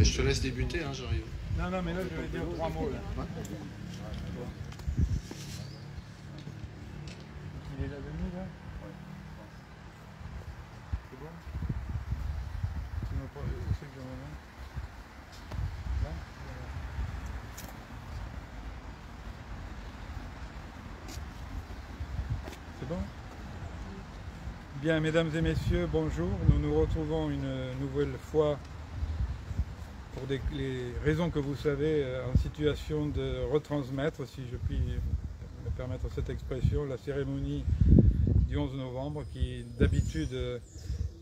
Je te laisse débuter, hein, j'arrive. Non, non, mais là, je vais dire 3 mots. Là. Ouais. Il est là venu, là? Ouais. C'est bon? Tu m'as pas... Où c'est que j'en ai? Là? C'est bon? Bien, mesdames et messieurs, bonjour. Nous nous retrouvons une nouvelle fois pour les raisons que vous savez, en situation de retransmettre, si je puis me permettre cette expression, la cérémonie du 11 novembre qui d'habitude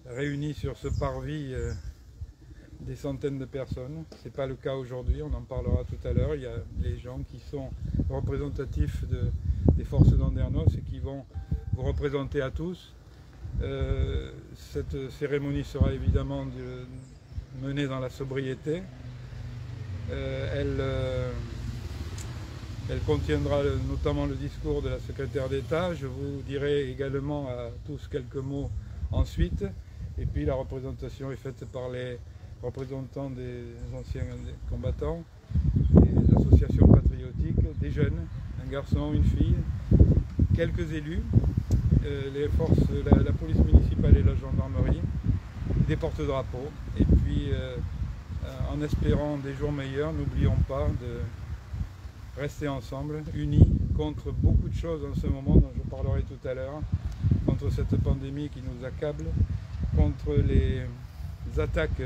réunit sur ce parvis des centaines de personnes. Ce n'est pas le cas aujourd'hui, on en parlera tout à l'heure. Il y a les gens qui sont représentatifs des forces d'Andernos et qui vont vous représenter à tous. Cette cérémonie sera évidemment menée dans la sobriété. Elle contiendra notamment le discours de la secrétaire d'État. Je vous dirai également à tous quelques mots ensuite. Et puis la représentation est faite par les représentants des anciens combattants, des associations patriotiques, des jeunes, un garçon, une fille, quelques élus, les forces, la police municipale et la gendarmerie, des porte-drapeaux. Et puis, en espérant des jours meilleurs, n'oublions pas de rester ensemble, unis contre beaucoup de choses en ce moment, dont je parlerai tout à l'heure, contre cette pandémie qui nous accable, contre les attaques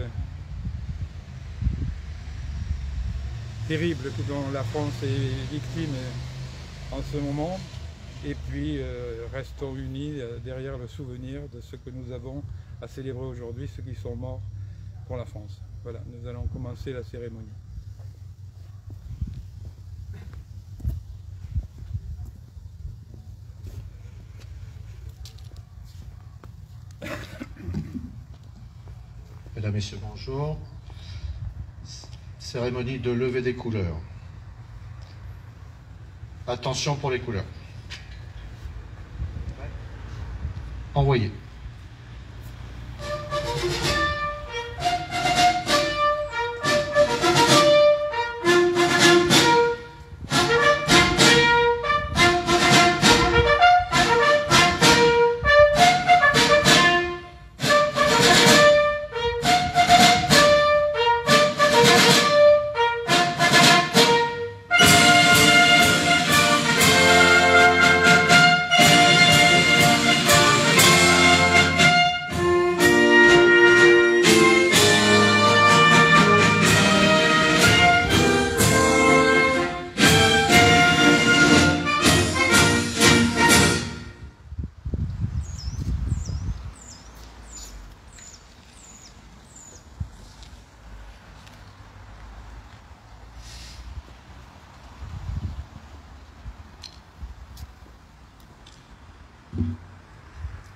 terribles dont la France est victime en ce moment. Et puis, restons unis derrière le souvenir de ce que nous avons à célébrer aujourd'hui, ceux qui sont morts pour la France. Voilà, nous allons commencer la cérémonie. Mesdames, Messieurs, bonjour. Cérémonie de levée des couleurs. Attention pour les couleurs. Envoyez.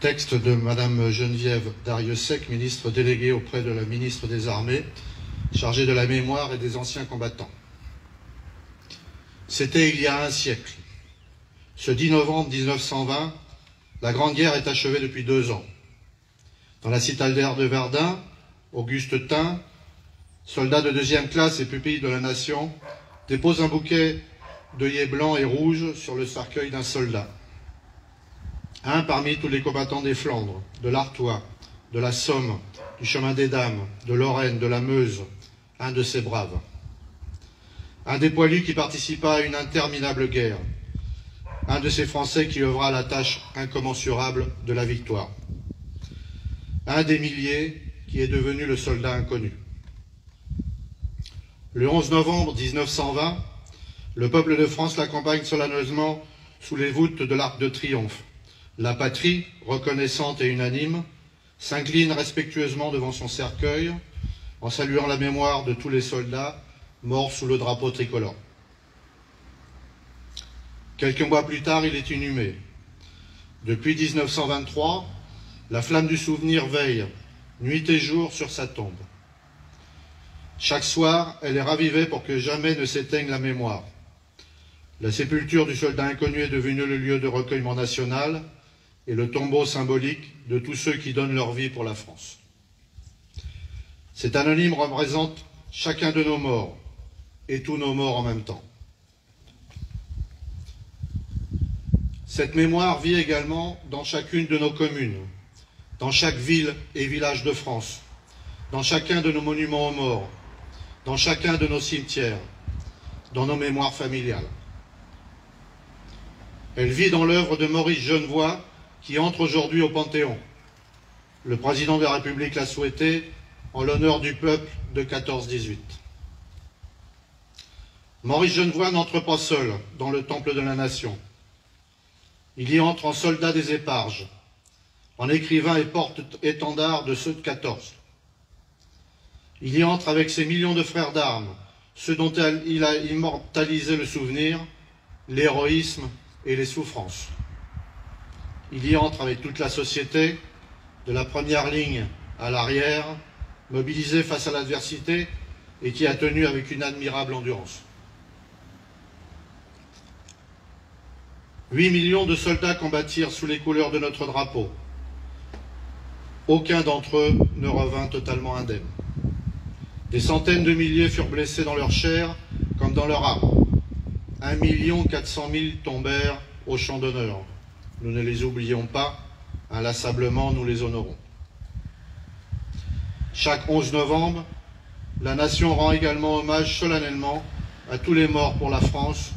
Texte de Madame Geneviève Darrieussecq, ministre déléguée auprès de la ministre des Armées, chargée de la mémoire et des anciens combattants. C'était il y a un siècle. Ce 10 novembre 1920, la Grande Guerre est achevée depuis 2 ans. Dans la citadelle de Verdun, Auguste Thym, soldat de 2e classe et pupille de la nation, dépose un bouquet d'œillets blancs et rouges sur le cercueil d'un soldat. Un parmi tous les combattants des Flandres, de l'Artois, de la Somme, du chemin des Dames, de Lorraine, de la Meuse, un de ces braves. Un des poilus qui participa à une interminable guerre. Un de ces Français qui œuvra à la tâche incommensurable de la victoire. Un des milliers qui est devenu le soldat inconnu. Le 11 novembre 1920, le peuple de France l'accompagne solennellement sous les voûtes de l'Arc de Triomphe. La patrie, reconnaissante et unanime, s'incline respectueusement devant son cercueil en saluant la mémoire de tous les soldats morts sous le drapeau tricolore. Quelques mois plus tard, il est inhumé. Depuis 1923, la flamme du souvenir veille, nuit et jour, sur sa tombe. Chaque soir, elle est ravivée pour que jamais ne s'éteigne la mémoire. La sépulture du soldat inconnu est devenue le lieu de recueillement national et le tombeau symbolique de tous ceux qui donnent leur vie pour la France. Cet anonyme représente chacun de nos morts et tous nos morts en même temps. Cette mémoire vit également dans chacune de nos communes, dans chaque ville et village de France, dans chacun de nos monuments aux morts, dans chacun de nos cimetières, dans nos mémoires familiales. Elle vit dans l'œuvre de Maurice Genevoix, qui entre aujourd'hui au Panthéon. Le président de la République l'a souhaité en l'honneur du peuple de 14-18. Maurice Genevoix n'entre pas seul dans le temple de la nation. Il y entre en soldat des éparges, en écrivain et porte-étendard de ceux de 14. Il y entre avec ses millions de frères d'armes, ceux dont il a immortalisé le souvenir, l'héroïsme et les souffrances. Il y entre avec toute la société, de la première ligne à l'arrière, mobilisée face à l'adversité et qui a tenu avec une admirable endurance. 8 millions de soldats combattirent sous les couleurs de notre drapeau. Aucun d'entre eux ne revint totalement indemne. Des centaines de milliers furent blessés dans leur chair comme dans leur âme. 1 400 000 tombèrent au champ d'honneur. Nous ne les oublions pas, inlassablement nous les honorons. Chaque 11 novembre, la nation rend également hommage solennellement à tous les morts pour la France,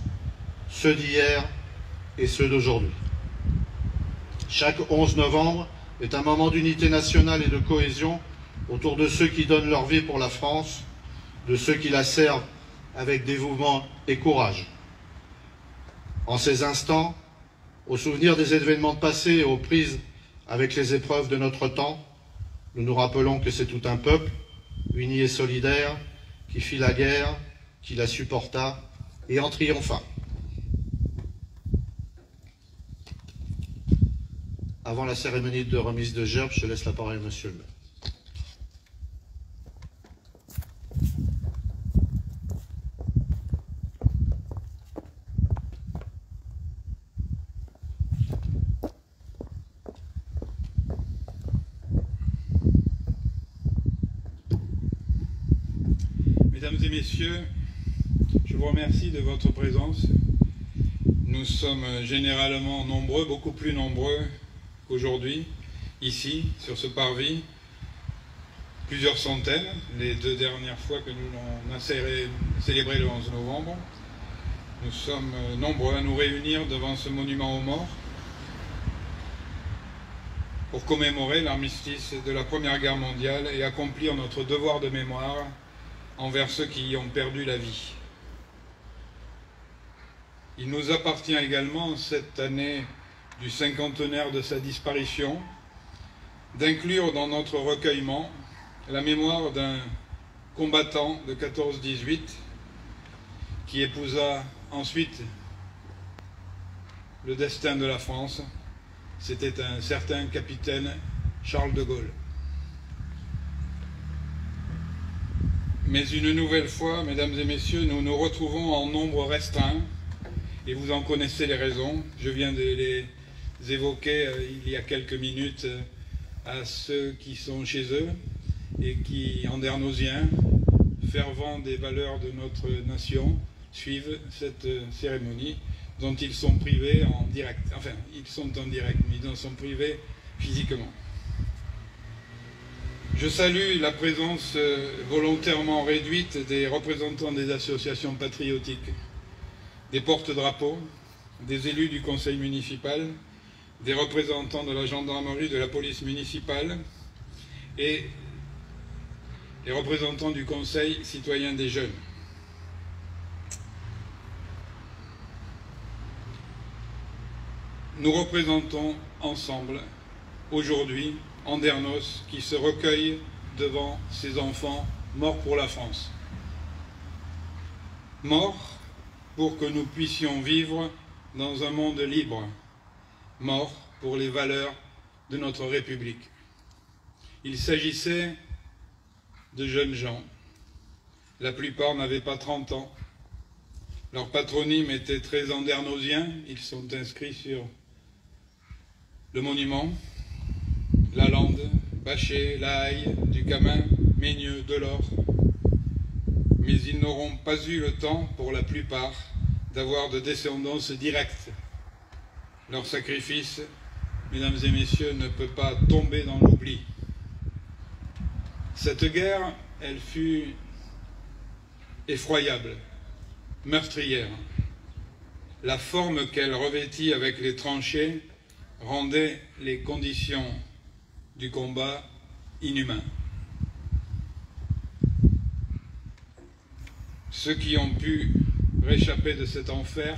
ceux d'hier et ceux d'aujourd'hui. Chaque 11 novembre est un moment d'unité nationale et de cohésion autour de ceux qui donnent leur vie pour la France, de ceux qui la servent avec dévouement et courage. En ces instants, au souvenir des événements passés et aux prises avec les épreuves de notre temps, nous nous rappelons que c'est tout un peuple, uni et solidaire, qui fit la guerre, qui la supporta et en triompha. Avant la cérémonie de remise de gerbes, je laisse la parole à Monsieur le maire. Mesdames et messieurs, je vous remercie de votre présence. Nous sommes généralement nombreux, beaucoup plus nombreux qu'aujourd'hui, ici, sur ce parvis. Plusieurs centaines, les 2 dernières fois que nous avons célébré le 11 novembre. Nous sommes nombreux à nous réunir devant ce monument aux morts pour commémorer l'armistice de la Première Guerre mondiale et accomplir notre devoir de mémoire envers ceux qui y ont perdu la vie. Il nous appartient également, cette année du cinquantenaire de sa disparition, d'inclure dans notre recueillement la mémoire d'un combattant de 14-18 qui épousa ensuite le destin de la France. C'était un certain capitaine Charles de Gaulle. Mais une nouvelle fois, mesdames et messieurs, nous nous retrouvons en nombre restreint et vous en connaissez les raisons. Je viens de les évoquer il y a quelques minutes à ceux qui sont chez eux et qui, andernosiens, fervents des valeurs de notre nation, suivent cette cérémonie dont ils sont privés en direct. Enfin, ils sont en direct, mais ils en sont privés physiquement. Je salue la présence volontairement réduite des représentants des associations patriotiques, des porte-drapeaux, des élus du conseil municipal, des représentants de la gendarmerie, de la police municipale et les représentants du conseil citoyen des jeunes. Nous représentons ensemble aujourd'hui Andernos qui se recueille devant ses enfants morts pour la France. Morts pour que nous puissions vivre dans un monde libre. Morts pour les valeurs de notre République. Il s'agissait de jeunes gens. La plupart n'avaient pas 30 ans. Leur patronyme était très andernosien. Ils sont inscrits sur le monument. Lalande, Bachet, Lahaye, Ducamin, Meigneux, Delors. mais ils n'auront pas eu le temps, pour la plupart, d'avoir de descendance directe. Leur sacrifice, mesdames et messieurs, ne peut pas tomber dans l'oubli. Cette guerre, elle fut effroyable, meurtrière. La forme qu'elle revêtit avec les tranchées rendait les conditions du combat inhumaines. Ceux qui ont pu réchapper de cet enfer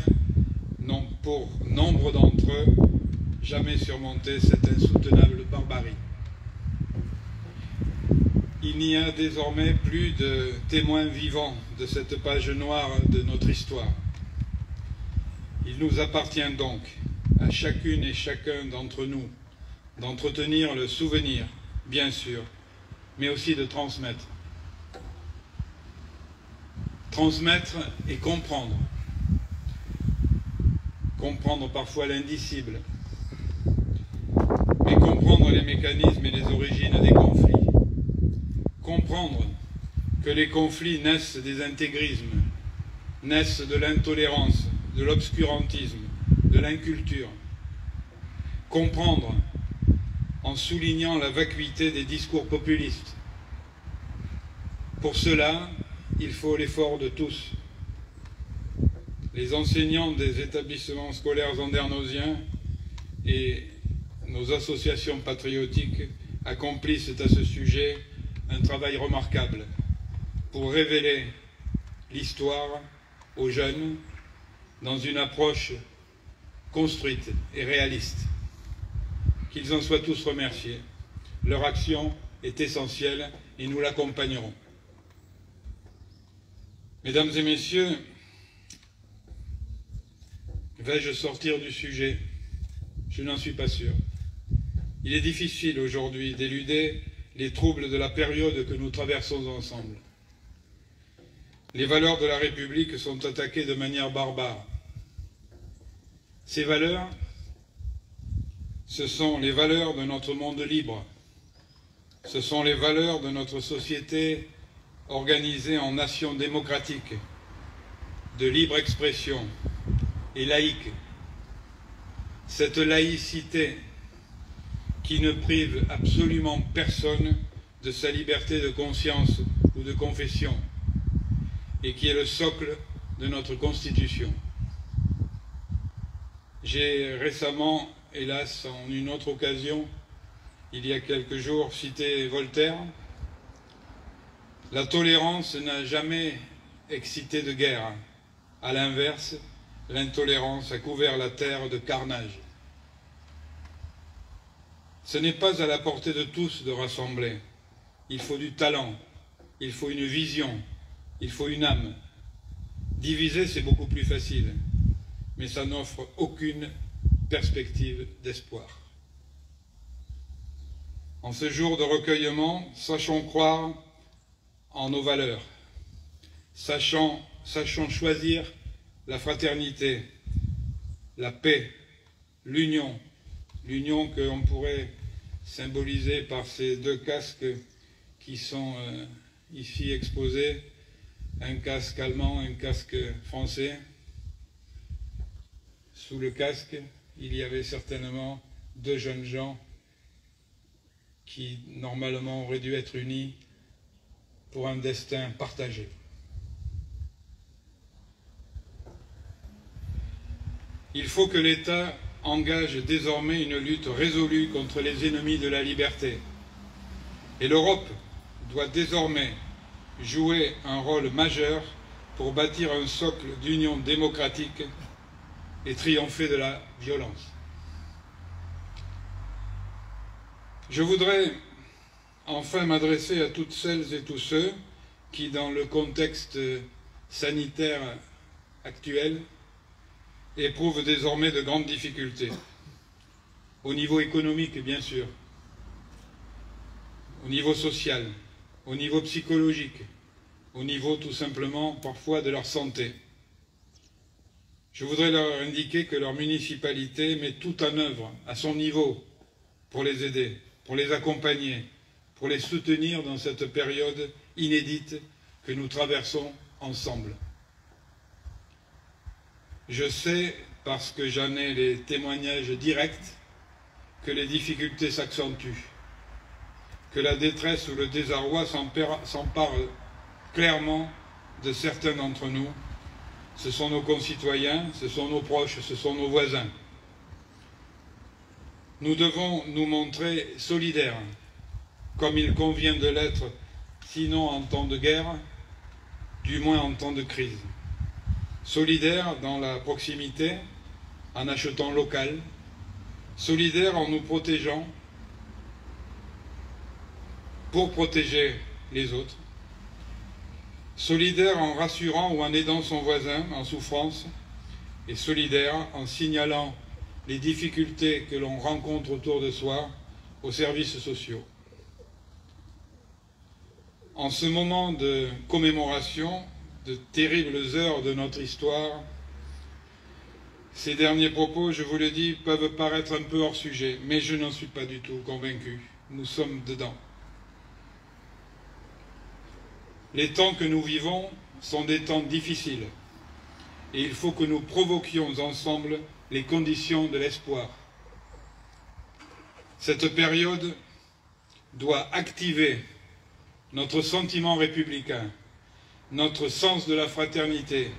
n'ont, pour nombre d'entre eux, jamais surmonté cette insoutenable barbarie. Il n'y a désormais plus de témoins vivants de cette page noire de notre histoire. Il nous appartient donc, à chacune et chacun d'entre nous, d'entretenir le souvenir, bien sûr, mais aussi de transmettre. Transmettre et comprendre. Comprendre parfois l'indicible, mais comprendre les mécanismes et les origines des conflits. Comprendre que les conflits naissent des intégrismes, naissent de l'intolérance, de l'obscurantisme, de l'inculture. Comprendre en soulignant la vacuité des discours populistes. Pour cela, il faut l'effort de tous. Les enseignants des établissements scolaires andernoziens et nos associations patriotiques accomplissent à ce sujet un travail remarquable pour révéler l'histoire aux jeunes dans une approche construite et réaliste. Qu'ils en soient tous remerciés. Leur action est essentielle et nous l'accompagnerons. Mesdames et messieurs, vais-je sortir du sujet? Je n'en suis pas sûr. Il est difficile aujourd'hui d'éluder les troubles de la période que nous traversons ensemble. Les valeurs de la République sont attaquées de manière barbare. Ces valeurs, ce sont les valeurs de notre monde libre. Ce sont les valeurs de notre société organisée en nation démocratique, de libre expression et laïque. Cette laïcité qui ne prive absolument personne de sa liberté de conscience ou de confession et qui est le socle de notre Constitution. J'ai récemment, hélas en une autre occasion, il y a quelques jours, cité Voltaire. La tolérance n'a jamais excité de guerre. À l'inverse, l'intolérance a couvert la terre de carnage. Ce n'est pas à la portée de tous de rassembler. Il faut du talent, il faut une vision, il faut une âme. Diviser, c'est beaucoup plus facile, mais ça n'offre aucune perspective d'espoir. En ce jour de recueillement, sachons croire en nos valeurs. Sachons choisir la fraternité, la paix, l'union que l'on pourrait symboliser par ces deux casques qui sont ici exposés, un casque allemand, un casque français. Sous le casque, il y avait certainement deux jeunes gens qui normalement auraient dû être unis pour un destin partagé. Il faut que l'État engage désormais une lutte résolue contre les ennemis de la liberté. Et l'Europe doit désormais jouer un rôle majeur pour bâtir un socle d'union démocratique et triompher de la violence. Je voudrais enfin m'adresser à toutes celles et tous ceux qui, dans le contexte sanitaire actuel, éprouvent désormais de grandes difficultés, au niveau économique bien sûr, au niveau social, au niveau psychologique, au niveau tout simplement parfois de leur santé. Je voudrais leur indiquer que leur municipalité met tout en œuvre à son niveau pour les aider, pour les accompagner, pour les soutenir dans cette période inédite que nous traversons ensemble. Je sais, parce que j'en ai les témoignages directs, que les difficultés s'accentuent, que la détresse ou le désarroi s'emparent clairement de certains d'entre nous. Ce sont nos concitoyens, ce sont nos proches, ce sont nos voisins. Nous devons nous montrer solidaires, comme il convient de l'être, sinon en temps de guerre, du moins en temps de crise. Solidaires dans la proximité, en achetant local, solidaires en nous protégeant pour protéger les autres, solidaires en rassurant ou en aidant son voisin en souffrance, et solidaires en signalant les difficultés que l'on rencontre autour de soi aux services sociaux. En ce moment de commémoration de terribles heures de notre histoire, ces derniers propos, je vous le dis, peuvent paraître un peu hors sujet, mais je n'en suis pas du tout convaincu. Nous sommes dedans. Les temps que nous vivons sont des temps difficiles et il faut que nous provoquions ensemble les conditions de l'espoir. Cette période doit activer notre sentiment républicain, notre sens de la fraternité,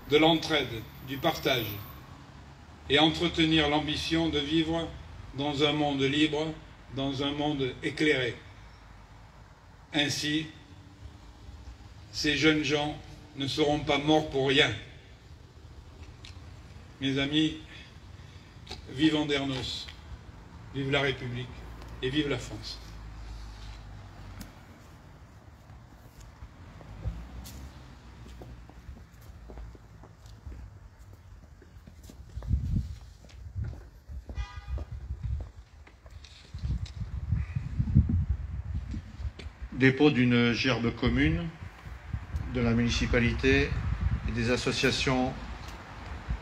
de l'entraide, du partage, et entretenir l'ambition de vivre dans un monde libre, dans un monde éclairé. Ainsi, ces jeunes gens ne seront pas morts pour rien. Mes amis, vive Andernos, vive la République et vive la France. Dépôt d'une gerbe commune de la municipalité et des associations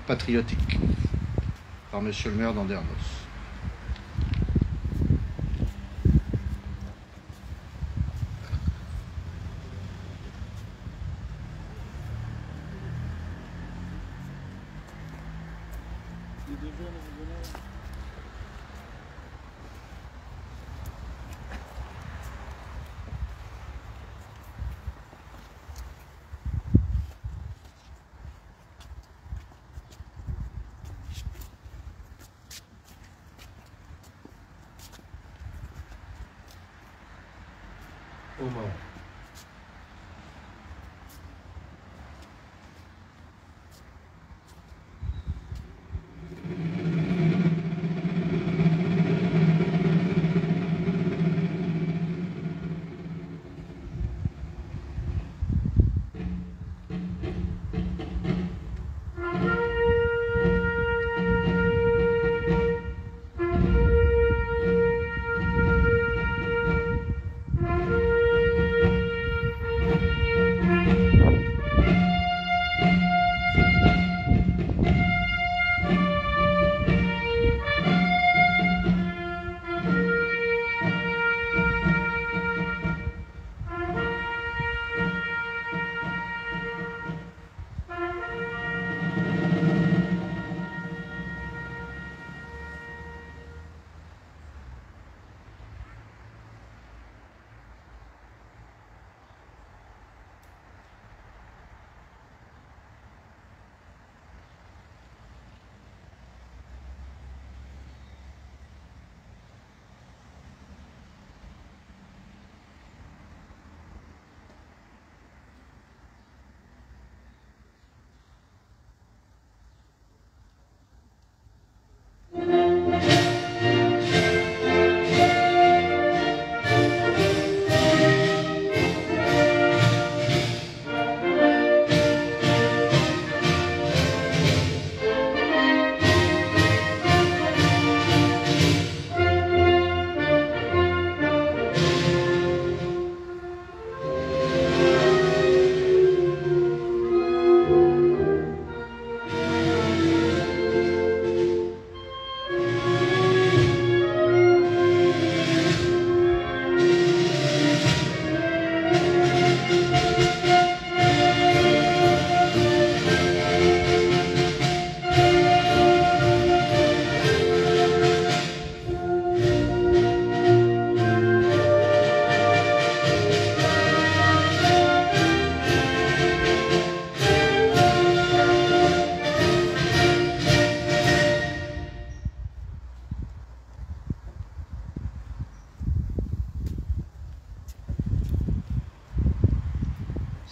patriotiques par Monsieur le maire d'Andernos. Aux morts.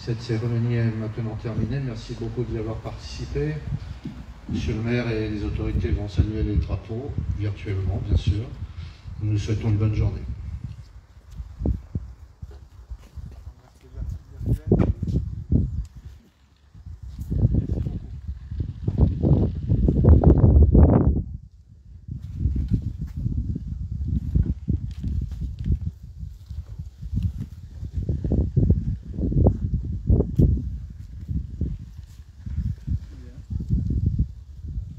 Cette cérémonie est maintenant terminée. Merci beaucoup d'y avoir participé. Monsieur le maire et les autorités vont saluer les drapeaux, virtuellement bien sûr. Nous souhaitons une bonne journée.